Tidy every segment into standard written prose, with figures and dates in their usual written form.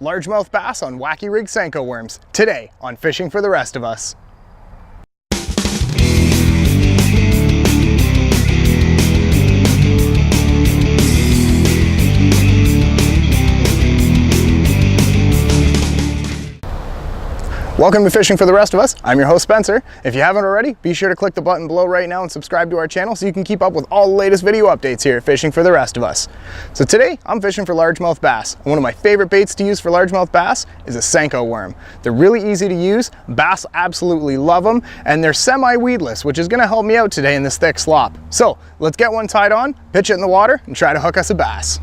largemouth bass on Wacky Rig Senko worms, today on Fishing for the Rest of Us. Welcome to Fishing for the Rest of Us. I'm your host Spencer. If you haven't already, be sure to click the button below right now and subscribe to our channel so you can keep up with all the latest video updates here at Fishing for the Rest of Us. So today I'm fishing for largemouth bass. And one of my favorite baits to use for largemouth bass is a Senko worm. They're really easy to use, bass absolutely love them, and they're semi-weedless, which is going to help me out today in this thick slop. So let's get one tied on, pitch it in the water, and try to hook us a bass.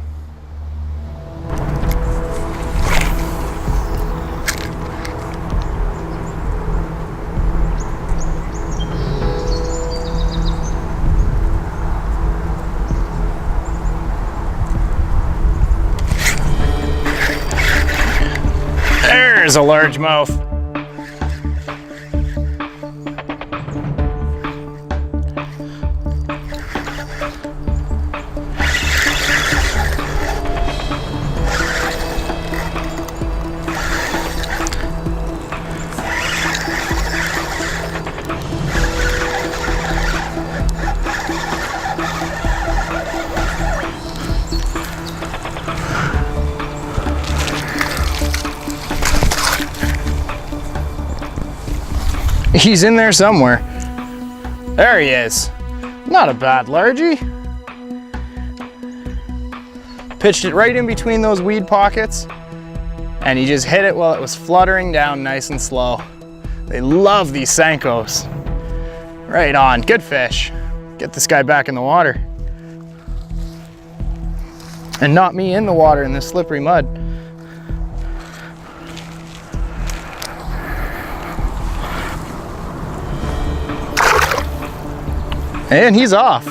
There's a largemouth. He's in there somewhere. There he is. Not a bad largie. Pitched it right in between those weed pockets, and he just hit it while it was fluttering down nice and slow. They love these Senkos. Right on, good fish. Get this guy back in the water. And not me in the water in this slippery mud. And he's off.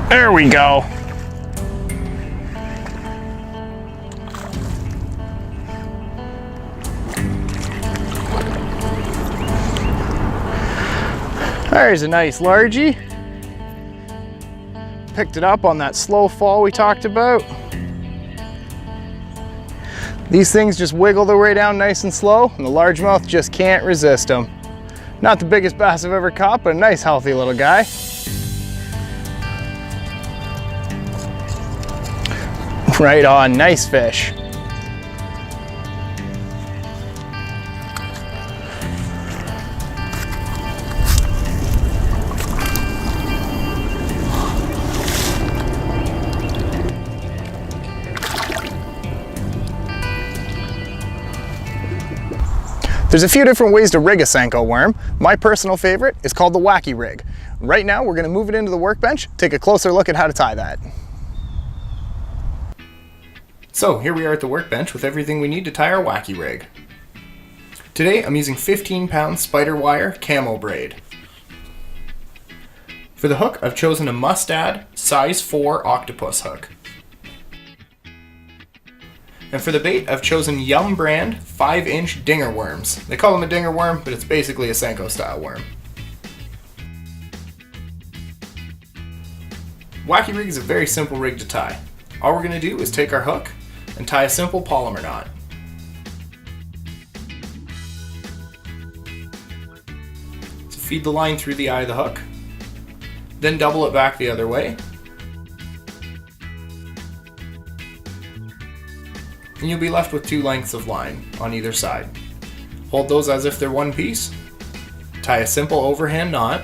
There we go. There's a nice largie. Picked it up on that slow fall we talked about. These things just wiggle their way down nice and slow, and the largemouth just can't resist them. Not the biggest bass I've ever caught, but a nice healthy little guy. Right on, nice fish. There's a few different ways to rig a Senko worm. My personal favorite is called the Wacky Rig. Right now we're going to move it into the workbench, take a closer look at how to tie that. So here we are at the workbench with everything we need to tie our Wacky Rig. Today I'm using 15-pound spider wire camo braid. For the hook I've chosen a Mustad size 4 octopus hook. And for the bait, I've chosen Yum brand 5-inch dinger worms. They call them a dinger worm, but it's basically a Senko style worm. Wacky Rig is a very simple rig to tie. All we're going to do is take our hook and tie a simple polymer knot. So feed the line through the eye of the hook, then double it back the other way. And you'll be left with 2 lengths of line on either side. Hold those as if they're one piece. Tie a simple overhand knot.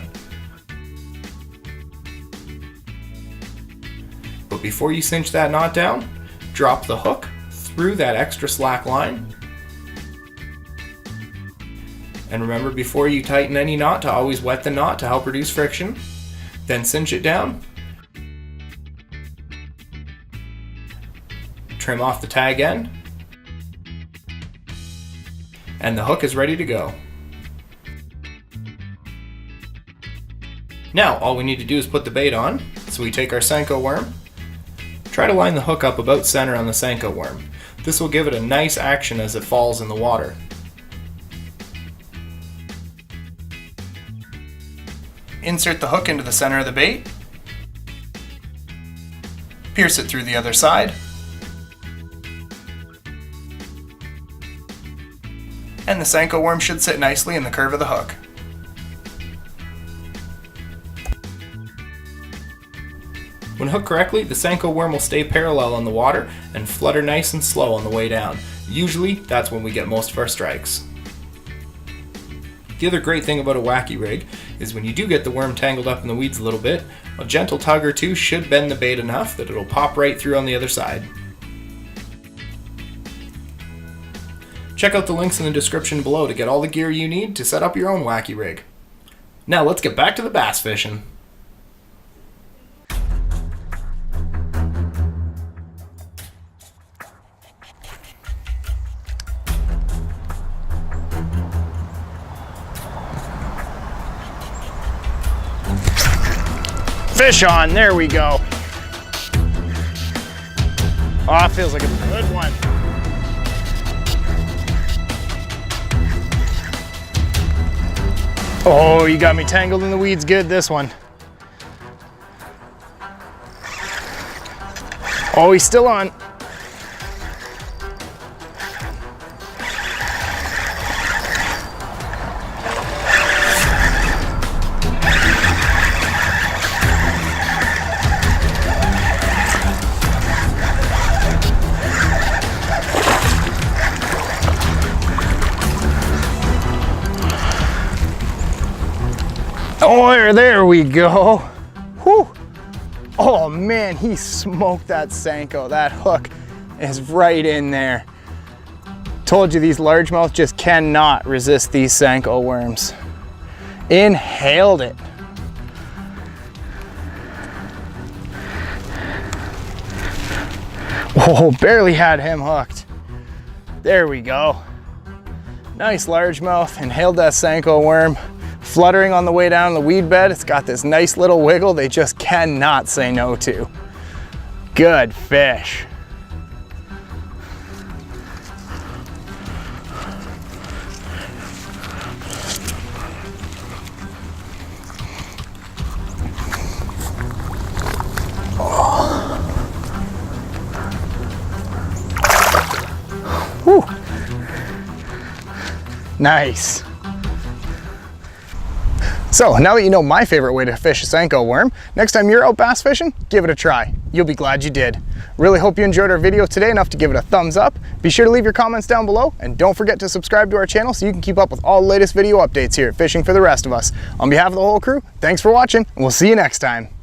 But before you cinch that knot down, drop the hook through that extra slack line. And remember, before you tighten any knot, to always wet the knot to help reduce friction. Then cinch it down. Trim off the tag end, and the hook is ready to go. Now all we need to do is put the bait on. So we take our Senko worm, try to line the hook up about center on the Senko worm. This will give it a nice action as it falls in the water. Insert the hook into the center of the bait. Pierce it through the other side. And the Senko worm should sit nicely in the curve of the hook. When hooked correctly, the Senko worm will stay parallel on the water and flutter nice and slow on the way down. Usually, that's when we get most of our strikes. The other great thing about a Wacky Rig is when you do get the worm tangled up in the weeds a little bit, a gentle tug or two should bend the bait enough that it'll pop right through on the other side. Check out the links in the description below to get all the gear you need to set up your own Wacky Rig. Now let's get back to the bass fishing. Fish on, there we go. Oh, it feels like a good one. Oh, you got me tangled in the weeds good, this one. Oh, he's still on. Oh, there we go. Whew. Oh man, he smoked that Senko. That hook is right in there. Told you these largemouth just cannot resist these Senko worms. Inhaled it. Oh, barely had him hooked. There we go. Nice largemouth, inhaled that Senko worm. Fluttering on the way down the weed bed. It's got this nice little wiggle they just cannot say no to. Good fish. Oh. Whew. Nice. So now that you know my favorite way to fish a Senko worm, next time you're out bass fishing, give it a try. You'll be glad you did. Really hope you enjoyed our video today enough to give it a thumbs up. Be sure to leave your comments down below and don't forget to subscribe to our channel so you can keep up with all the latest video updates here at Fishing for the Rest of Us. On behalf of the whole crew, thanks for watching and we'll see you next time.